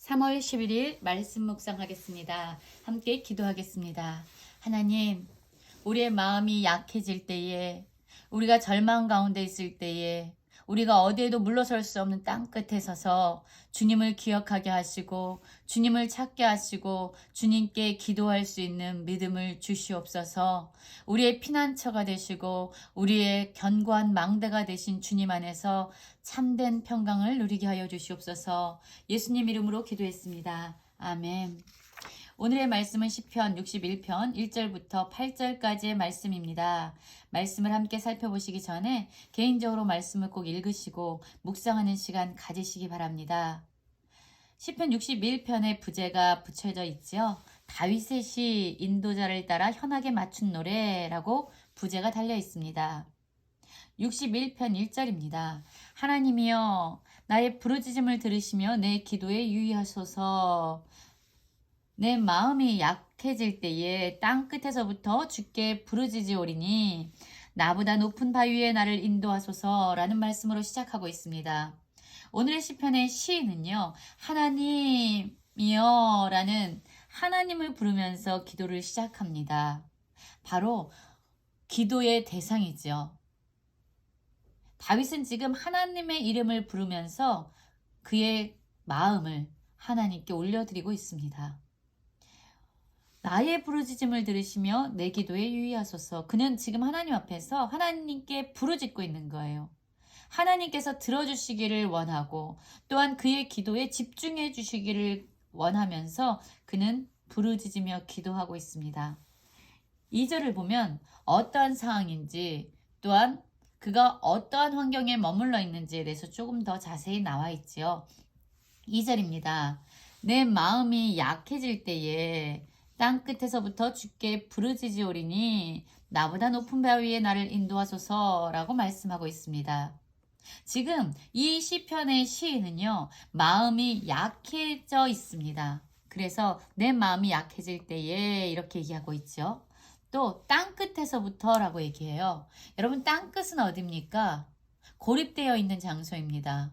3월 11일 말씀 묵상하겠습니다. 함께 기도하겠습니다. 하나님, 우리의 마음이 약해질 때에, 우리가 절망 가운데 있을 때에, 우리가 어디에도 물러설 수 없는 땅 끝에 서서 주님을 기억하게 하시고 주님을 찾게 하시고 주님께 기도할 수 있는 믿음을 주시옵소서. 우리의 피난처가 되시고 우리의 견고한 망대가 되신 주님 안에서 참된 평강을 누리게 하여 주시옵소서. 예수님 이름으로 기도했습니다. 아멘. 오늘의 말씀은 시편 61편 1절부터 8절까지의 말씀입니다. 말씀을 함께 살펴보시기 전에 개인적으로 말씀을 꼭 읽으시고 묵상하는 시간 가지시기 바랍니다. 시편 61편의 부제가 붙여져 있죠. 다윗의 시 인도자를 따라 현악에 맞춘 노래라고 부제가 달려 있습니다. 61편 1절입니다. 하나님이여 나의 부르짖음을 들으시며 내 기도에 유의하소서. 내 마음이 약해질 때에 땅 끝에서부터 주께 부르짖으오리니 나보다 높은 바위에 나를 인도하소서라는 말씀으로 시작하고 있습니다. 오늘의 시편의 시인은요. 하나님이여 라는 하나님을 부르면서 기도를 시작합니다. 바로 기도의 대상이죠. 다윗은 지금 하나님의 이름을 부르면서 그의 마음을 하나님께 올려드리고 있습니다. 나의 부르짖음을 들으시며 내 기도에 유의하소서. 그는 지금 하나님 앞에서 하나님께 부르짖고 있는 거예요. 하나님께서 들어주시기를 원하고 또한 그의 기도에 집중해 주시기를 원하면서 그는 부르짖으며 기도하고 있습니다. 2절을 보면 어떠한 상황인지 또한 그가 어떠한 환경에 머물러 있는지에 대해서 조금 더 자세히 나와 있지요. 2절입니다. 내 마음이 약해질 때에 땅 끝에서부터 주께 부르짖으오리니 나보다 높은 바위에 나를 인도하소서라고 말씀하고 있습니다. 지금 이 시편의 시인은요. 마음이 약해져 있습니다. 그래서 내 마음이 약해질 때에 이렇게 얘기하고 있죠. 또 땅 끝에서부터라고 얘기해요. 여러분 땅 끝은 어디입니까? 고립되어 있는 장소입니다.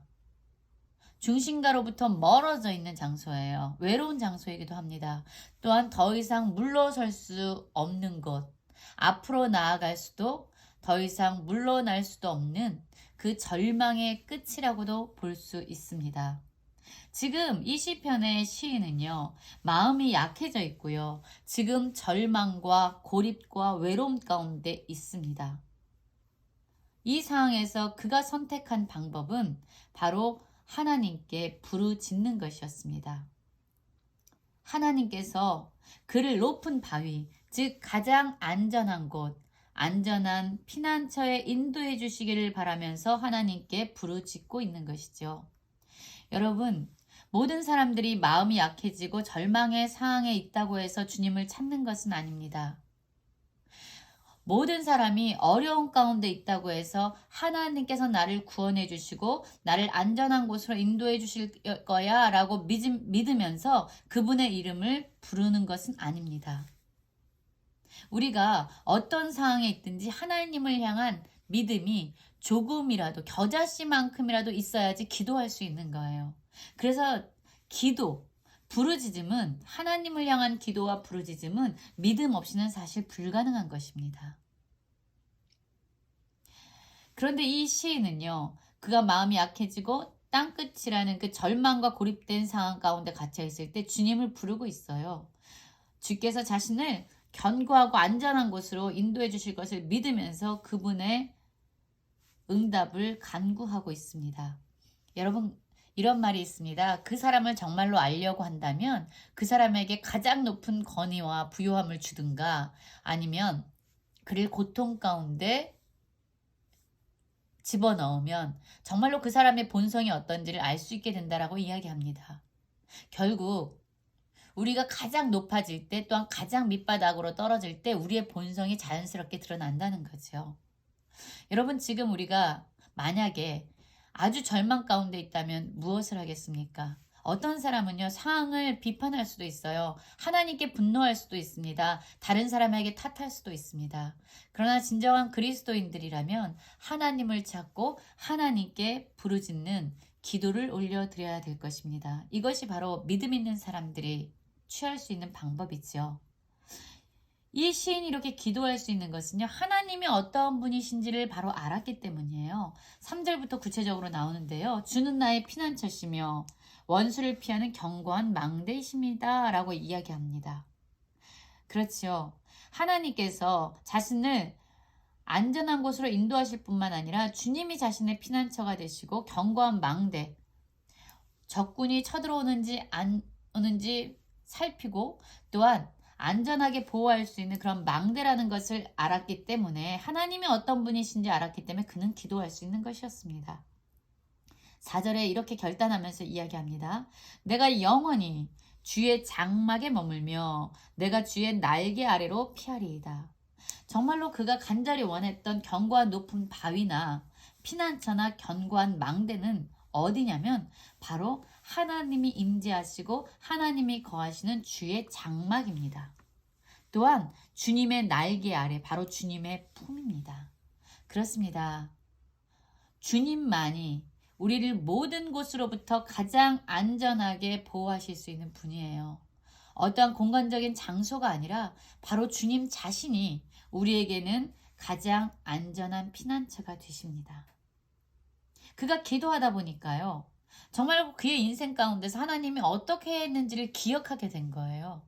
중심가로부터 멀어져 있는 장소예요. 외로운 장소이기도 합니다. 또한 더 이상 물러설 수 없는 곳, 앞으로 나아갈 수도 더 이상 물러날 수도 없는 그 절망의 끝이라고도 볼 수 있습니다. 지금 이 시편의 시인은요. 마음이 약해져 있고요. 지금 절망과 고립과 외로움 가운데 있습니다. 이 상황에서 그가 선택한 방법은 바로 하나님께 부르짖는 것이었습니다. 하나님께서 그를 높은 바위, 즉 가장 안전한 곳, 안전한 피난처에 인도해 주시기를 바라면서 하나님께 부르짖고 있는 것이죠. 여러분, 모든 사람들이 마음이 약해지고 절망의 상황에 있다고 해서 주님을 찾는 것은 아닙니다. 모든 사람이 어려운 가운데 있다고 해서 하나님께서 나를 구원해 주시고 나를 안전한 곳으로 인도해 주실 거야 라고 믿으면서 그분의 이름을 부르는 것은 아닙니다. 우리가 어떤 상황에 있든지 하나님을 향한 믿음이 조금이라도 겨자씨만큼이라도 있어야지 기도할 수 있는 거예요. 그래서 기도, 부르짖음은 하나님을 향한 기도와 부르짖음은 믿음 없이는 사실 불가능한 것입니다. 그런데 이 시인은요. 그가 마음이 약해지고 땅끝이라는 그 절망과 고립된 상황 가운데 갇혀 있을 때 주님을 부르고 있어요. 주께서 자신을 견고하고 안전한 곳으로 인도해 주실 것을 믿으면서 그분의 응답을 간구하고 있습니다. 여러분 이런 말이 있습니다. 그 사람을 정말로 알려고 한다면 그 사람에게 가장 높은 권위와 부요함을 주든가 아니면 그를 고통 가운데 집어넣으면 정말로 그 사람의 본성이 어떤지를 알 수 있게 된다라고 이야기합니다. 결국 우리가 가장 높아질 때 또한 가장 밑바닥으로 떨어질 때 우리의 본성이 자연스럽게 드러난다는 거죠. 여러분 지금 우리가 만약에 아주 절망 가운데 있다면 무엇을 하겠습니까? 어떤 사람은요, 상황을 비판할 수도 있어요. 하나님께 분노할 수도 있습니다. 다른 사람에게 탓할 수도 있습니다. 그러나 진정한 그리스도인들이라면 하나님을 찾고 하나님께 부르짖는 기도를 올려드려야 될 것입니다. 이것이 바로 믿음 있는 사람들이 취할 수 있는 방법이죠. 이 시인이 이렇게 기도할 수 있는 것은요, 하나님이 어떠한 분이신지를 바로 알았기 때문이에요. 3절부터 구체적으로 나오는데요. 주는 나의 피난처시며 원수를 피하는 견고한 망대이십니다. 라고 이야기합니다. 그렇지요. 하나님께서 자신을 안전한 곳으로 인도하실 뿐만 아니라 주님이 자신의 피난처가 되시고 견고한 망대, 적군이 쳐들어오는지 안 오는지 살피고 또한 안전하게 보호할 수 있는 그런 망대라는 것을 알았기 때문에 하나님이 어떤 분이신지 알았기 때문에 그는 기도할 수 있는 것이었습니다. 4절에 이렇게 결단하면서 이야기합니다. 내가 영원히 주의 장막에 머물며 내가 주의 날개 아래로 피하리이다. 정말로 그가 간절히 원했던 견고한 높은 바위나 피난처나 견고한 망대는 어디냐면 바로 하나님이 임재하시고 하나님이 거하시는 주의 장막입니다. 또한 주님의 날개 아래 바로 주님의 품입니다. 그렇습니다. 주님만이 우리를 모든 곳으로부터 가장 안전하게 보호하실 수 있는 분이에요. 어떠한 공간적인 장소가 아니라 바로 주님 자신이 우리에게는 가장 안전한 피난처가 되십니다. 그가 기도하다 보니까요. 정말 그의 인생 가운데서 하나님이 어떻게 했는지를 기억하게 된 거예요.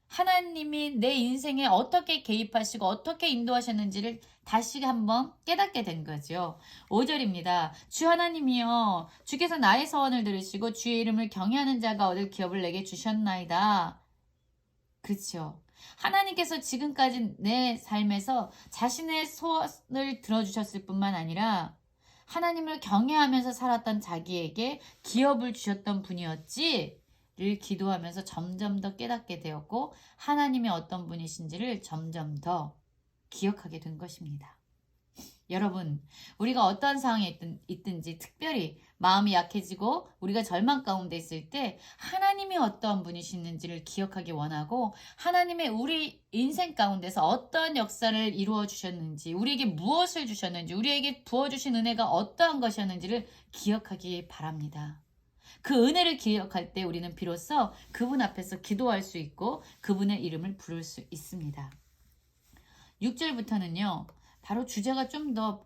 하나님이 내 인생에 어떻게 개입하시고 어떻게 인도하셨는지를 다시 한번 깨닫게 된 거죠. 5절입니다. 주 하나님이여 주께서 나의 서원을 들으시고 주의 이름을 경외하는 자가 얻을 기업을 내게 주셨나이다. 그렇죠. 하나님께서 지금까지 내 삶에서 자신의 소원을 들어주셨을 뿐만 아니라 하나님을 경외하면서 살았던 자기에게 기업을 주셨던 분이었지 를 기도하면서 점점 더 깨닫게 되었고 하나님이 어떤 분이신지를 점점 더 기억하게 된 것입니다. 여러분, 우리가 어떠한 상황에 있든지 특별히 마음이 약해지고 우리가 절망 가운데 있을 때 하나님이 어떠한 분이시는지를 기억하기 원하고 하나님의 우리 인생 가운데서 어떠한 역사를 이루어 주셨는지 우리에게 무엇을 주셨는지 우리에게 부어주신 은혜가 어떠한 것이었는지를 기억하기 바랍니다. 그 은혜를 기억할 때 우리는 비로소 그분 앞에서 기도할 수 있고 그분의 이름을 부를 수 있습니다. 6절부터는요. 바로 주제가 좀 더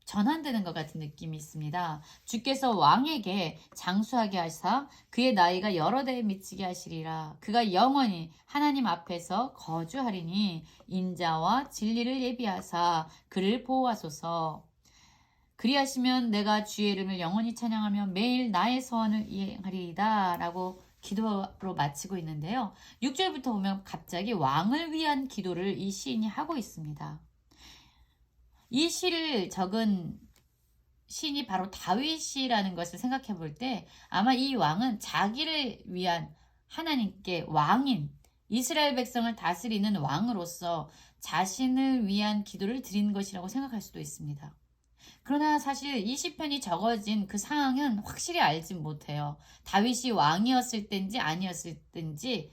전환되는 것 같은 느낌이 있습니다. 주께서 왕에게 장수하게 하사 그의 나이가 여러 대에 미치게 하시리라. 그가 영원히 하나님 앞에서 거주하리니 인자와 진리를 예비하사 그를 보호하소서. 그리하시면 내가 주의 이름을 영원히 찬양하며 매일 나의 소원을 이행하리이다 라고 기도로 마치고 있는데요. 6절부터 보면 갑자기 왕을 위한 기도를 이 시인이 하고 있습니다. 이 시를 적은 시인이 바로 다윗이라는 것을 생각해 볼 때 아마 이 왕은 자기를 위한 하나님께 왕인 이스라엘 백성을 다스리는 왕으로서 자신을 위한 기도를 드린 것이라고 생각할 수도 있습니다. 그러나 사실 이 시편이 적어진 그 상황은 확실히 알지 못해요. 다윗이 왕이었을 땐지 아니었을 땐지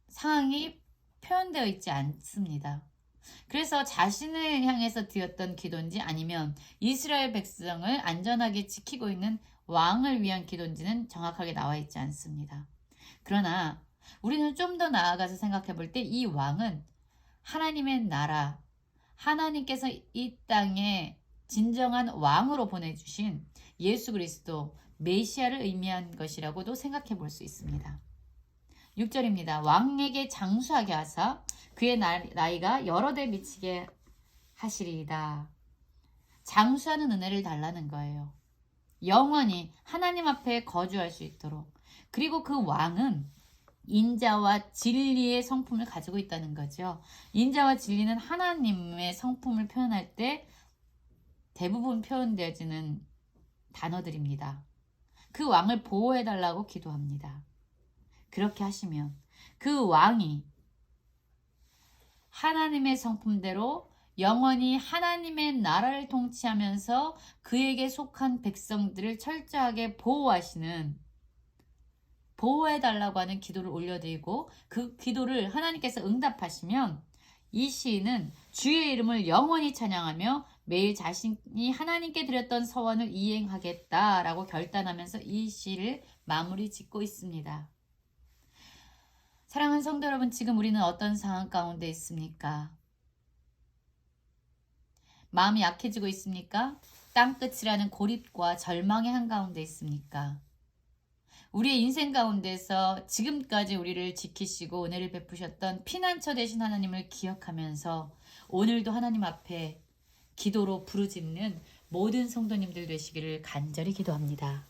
상황이 표현되어 있지 않습니다. 그래서 자신을 향해서 드렸던 기도인지 아니면 이스라엘 백성을 안전하게 지키고 있는 왕을 위한 기도인지는 정확하게 나와 있지 않습니다. 그러나 우리는 좀 더 나아가서 생각해 볼 때 이 왕은 하나님의 나라, 하나님께서 이 땅에 진정한 왕으로 보내주신 예수 그리스도 메시아를 의미한 것이라고도 생각해 볼 수 있습니다. 6절입니다. 왕에게 장수하게 하사 그의 나이가 여러 대 미치게 하시리이다. 장수하는 은혜를 달라는 거예요. 영원히 하나님 앞에 거주할 수 있도록. 그리고 그 왕은 인자와 진리의 성품을 가지고 있다는 거죠. 인자와 진리는 하나님의 성품을 표현할 때 대부분 표현되어지는 단어들입니다. 그 왕을 보호해달라고 기도합니다. 그렇게 하시면 그 왕이 하나님의 성품대로 영원히 하나님의 나라를 통치하면서 그에게 속한 백성들을 철저하게 보호해달라고 하는 기도를 올려드리고 그 기도를 하나님께서 응답하시면 이 시인은 주의 이름을 영원히 찬양하며 매일 자신이 하나님께 드렸던 서원을 이행하겠다라고 결단하면서 이 시를 마무리 짓고 있습니다. 사랑하는 성도 여러분, 지금 우리는 어떤 상황 가운데 있습니까? 마음이 약해지고 있습니까? 땅끝이라는 고립과 절망의 한가운데 있습니까? 우리의 인생 가운데서 지금까지 우리를 지키시고 은혜를 베푸셨던 피난처 되신 하나님을 기억하면서 오늘도 하나님 앞에 기도로 부르짖는 모든 성도님들 되시기를 간절히 기도합니다.